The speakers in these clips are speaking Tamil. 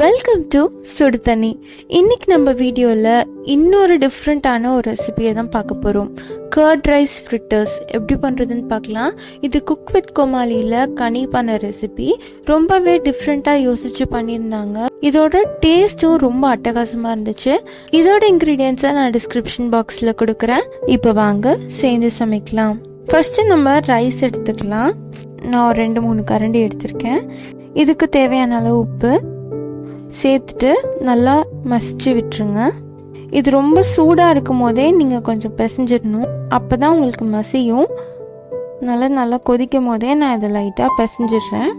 வெல்கம் டு சுடு தண்ணி. இன்னைக்கு நம்ம வீடியோவில் இன்னொரு டிஃப்ரெண்ட்டான ஒரு ரெசிபியை தான் பார்க்க போகிறோம். கர்ட் ரைஸ் ஃப்ரிட்டர்ஸ் எப்படி பண்ணுறதுன்னு பார்க்கலாம். இது குக் வித் கொமாலியில் கனி பண்ண ரெசிபி. ரொம்பவே டிஃப்ரெண்ட்டாக யோசிச்சு பண்ணியிருந்தாங்க. இதோட டேஸ்ட்டும் ரொம்ப அட்டகாசமாக இருந்துச்சு. இதோட இன்க்ரீடியன்ஸை நான் டிஸ்கிரிப்ஷன் பாக்ஸில் கொடுக்குறேன். இப்போ வாங்க சேர்ந்து சமைக்கலாம். ஃபஸ்ட்டு நம்ம ரைஸ் எடுத்துக்கலாம். நான் ஒரு 2-3 கரண்டி எடுத்திருக்கேன். இதுக்கு தேவையான அளவு உப்பு சேர்த்துட்டு நல்லா மசிச்சு விட்டுருங்க. இது ரொம்ப சூடாக இருக்கும் போதே நீங்கள் கொஞ்சம் பிசைஞ்சிடணும். அப்போ தான் உங்களுக்கு மசியும். நல்லா கொதிக்கும் போதே நான் இதை லைட்டாக பிசைஞ்சிடுறேன்.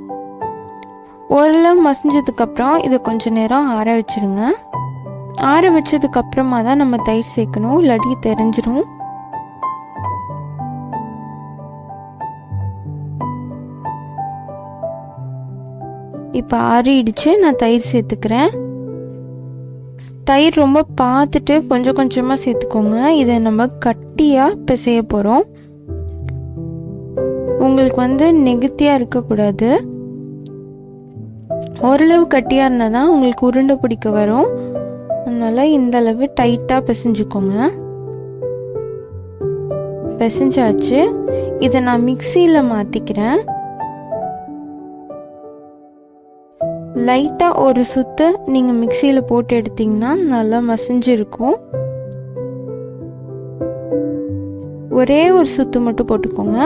ஓரளவு மசிஞ்சதுக்கப்புறம் இதை கொஞ்சம் நேரம் ஆற வச்சுருங்க. ஆற வச்சதுக்கப்புறமா தான் நம்ம தயிர் சேர்க்கணும், இல்லாட்டி தெரிஞ்சிடும். இப்போ ஆறிடுச்சு. நான் தயிர் சேர்த்துக்கிறேன். தயிர் ரொம்ப பார்த்துட்டு கொஞ்சம் கொஞ்சமாக சேர்த்துக்கோங்க. இதை நம்ம கட்டியாக பிசைய போகிறோம். உங்களுக்கு நெகத்தியாக இருக்கக்கூடாது. ஓரளவு கட்டியாக இருந்தால் தான் உங்களுக்கு உருண்டை பிடிக்க வரும். அதனால் இந்த அளவு டைட்டாக பிசைஞ்சுக்கோங்க. பிசைஞ்சாச்சு. இதை நான் மிக்சியில் மாற்றிக்கிறேன். லைட்டாக ஒரு சுத்து நீங்கள் மிக்சியில் போட்டு எடுத்தீங்கன்னா நல்லா மசிஞ்சிருக்கும். ஒரே ஒரு சுத்து மட்டும் போட்டுக்கோங்க.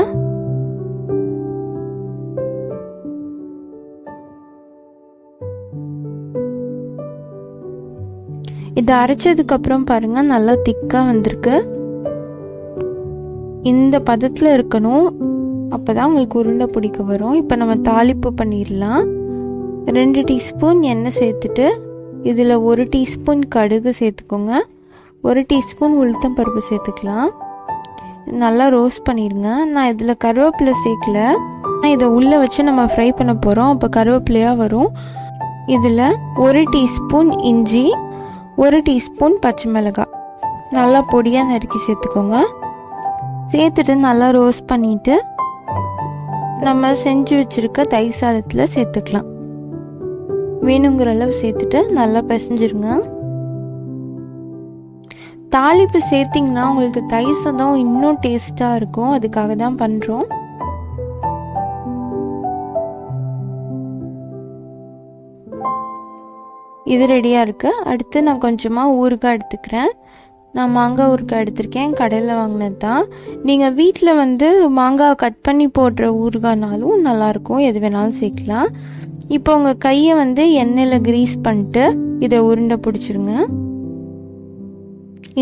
இதை அரைச்சதுக்கப்புறம் பாருங்கள், நல்லா திக்காக வந்திருக்கு. இந்த பதத்தில் இருக்கணும். அப்போ தான் உங்களுக்கு உருண்டை பிடிக்க வரும். இப்போ நம்ம தாளிப்பு பண்ணிடலாம். 2 டீஸ்பூன் எண்ணெய் சேர்த்துட்டு இதில் 1 டீஸ்பூன் கடுகு சேர்த்துக்கோங்க. 1 டீஸ்பூன் உளுத்தம் பருப்பு சேர்த்துக்கலாம். நல்லா ரோஸ்ட் பண்ணிடுங்க. நான் இதில் கருவேப்பிலை சேர்க்கல. இதை உள்ளே வச்சு நம்ம ஃப்ரை பண்ண போகிறோம். அப்போ கருவேப்பிலையாக வரும். இதில் 1 டீஸ்பூன் இஞ்சி, 1 டீஸ்பூன் பச்சை மிளகாய் நல்லா பொடியாக நறுக்கி சேர்த்துக்கோங்க. சேர்த்துட்டு நல்லா ரோஸ்ட் பண்ணிவிட்டு நம்ம செஞ்சு வச்சுருக்க தயிர் சாதத்தில் சேர்த்துக்கலாம். வேணுங்கிற அளவு சேர்த்துட்டு நல்லா பிசைஞ்சிருங்க. தாளிப்பு சேர்த்திங்கன்னா உங்களுக்கு தயிர் சாதம் இன்னும் டேஸ்ட்டாக இருக்கும். அதுக்காக தான் பண்ணுறோம். இது ரெடியாக இருக்குது. அடுத்து நான் கொஞ்சமாக ஊறுகாய் எடுத்துக்கிறேன். நான் மாங்காய் ஊறுகாய் எடுத்திருக்கேன். கடையில் வாங்கினது தான். நீங்கள் வீட்டில் மாங்காய் கட் பண்ணி போடுற ஊறுகாய்னாலும் நல்லாயிருக்கும். எது வேணாலும் சேர்க்கலாம். இப்போ உங்கள் கையை எண்ணெயில் கிரீஸ் பண்ணிட்டு இதை உருண்டை பிடிச்சிருங்க.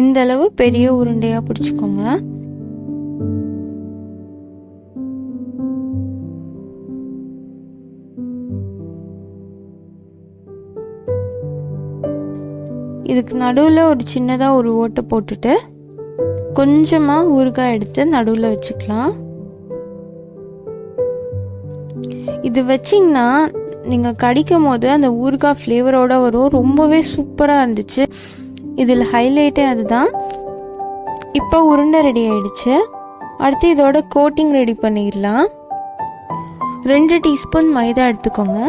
இந்த அளவு பெரிய உருண்டையாக பிடிச்சிக்கோங்க. இதுக்கு நடுவில் ஒரு சின்னதாக ஒரு ஓட்டை போட்டுட்டு கொஞ்சமாக ஊறுகாய் எடுத்து நடுவில் வச்சுக்கலாம். இது வச்சிங்கன்னா நீங்கள் கடிக்கும் போது அந்த ஊறுகாய் ஃப்ளேவரோடு வரும். ரொம்பவே சூப்பராக இருந்துச்சு. இதில் ஹைலைட்டே அதுதான். இப்போ உருண்டை ரெடி ஆயிடுச்சு. அடுத்து இதோட கோட்டிங் ரெடி பண்ணிடலாம். 2 டீஸ்பூன் மைதா எடுத்துக்கோங்க.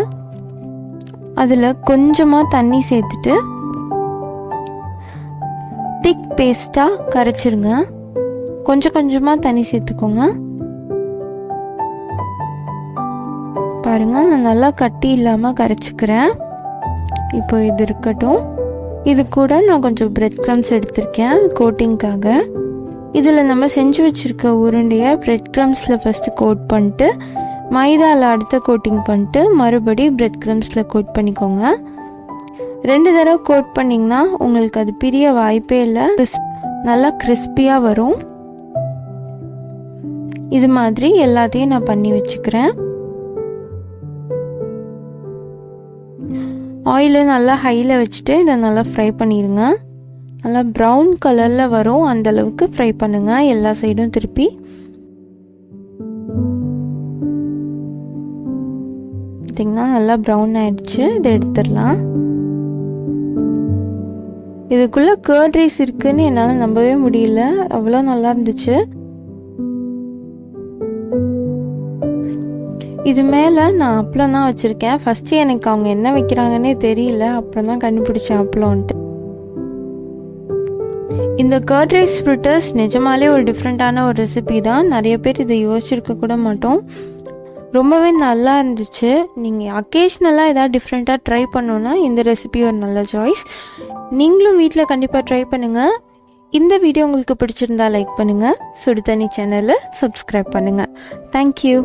அதில் கொஞ்சமாக தண்ணி சேர்த்துட்டு திக் பேஸ்ட்டாக கரைச்சிருங்க. கொஞ்சம் கொஞ்சமாக தண்ணி சேர்த்துக்கோங்க. பாருங்க, நான் நல்லா கட்டி இல்லாமல் கரைச்சிக்கிறேன். இப்போ இது இருக்கட்டும். இது கூட நான் கொஞ்சம் பிரெட் க்ரம்ஸ் எடுத்திருக்கேன் கோட்டிங்காக. இதில் நம்ம செஞ்சு வச்சுருக்க உருண்டையை பிரெட் க்ரம்ஸில் ஃபஸ்ட்டு கோட் பண்ணிட்டு மைதாவில் அடுத்த கோட்டிங் பண்ணிட்டு மறுபடி பிரெட் க்ரம்ஸில் கோட் பண்ணிக்கோங்க. 2 தடவை கோட் பண்ணிங்கன்னா உங்களுக்கு அது பிரிய வாய்ப்பே இல்லை. நல்லா கிறிஸ்பியாக வரும். இது மாதிரி எல்லாத்தையும் நான் பண்ணி வச்சுக்கிறேன். ஆயிலை நல்லா ஹையில் வச்சுட்டு இதை நல்லா ஃப்ரை பண்ணிடுங்க. நல்லா ப்ரௌன் கலரில் வரும். அந்தளவுக்கு ஃப்ரை பண்ணுங்கள் எல்லா சைடும் திருப்பி. பார்த்திங்கன்னா நல்லா ப்ரௌன் ஆயிடுச்சு. இதை எடுத்துடலாம். இதுக்குள்ளே கர்ட் ரைஸ் இருக்குதுன்னு என்னால் நம்பவே முடியல, அவ்வளோ நல்லா இருந்துச்சு. இது மேலே நான் அப்பளம் தான் வச்சுருக்கேன். ஃபஸ்ட்டு எனக்கு அவங்க என்ன வைக்கிறாங்கன்னே தெரியல, அப்புறம் தான் கண்டுபிடிச்சேன் அப்பளம்ன்ட்டு. இந்த கர்ட் ரைஸ் ஃப்ரிட்டர்ஸ் நிஜமாலே ஒரு டிஃப்ரெண்ட்டான ஒரு ரெசிபி தான். நிறைய பேர் இதை யோசிச்சிருக்க கூட மாட்டோம். ரொம்பவே நல்லா இருந்துச்சு. நீங்கள் அக்கேஷ்னலாக ஏதாவது டிஃப்ரெண்ட்டாக ட்ரை பண்ணோன்னா இந்த ரெசிபி ஒரு நல்ல சாய்ஸ். நீங்களும் வீட்டில் கண்டிப்பாக ட்ரை பண்ணுங்கள். இந்த வீடியோ உங்களுக்கு பிடிச்சிருந்தா லைக் பண்ணுங்கள். சுடு தண்ணி சேனலை சப்ஸ்கிரைப் பண்ணுங்கள். தேங்க்யூ.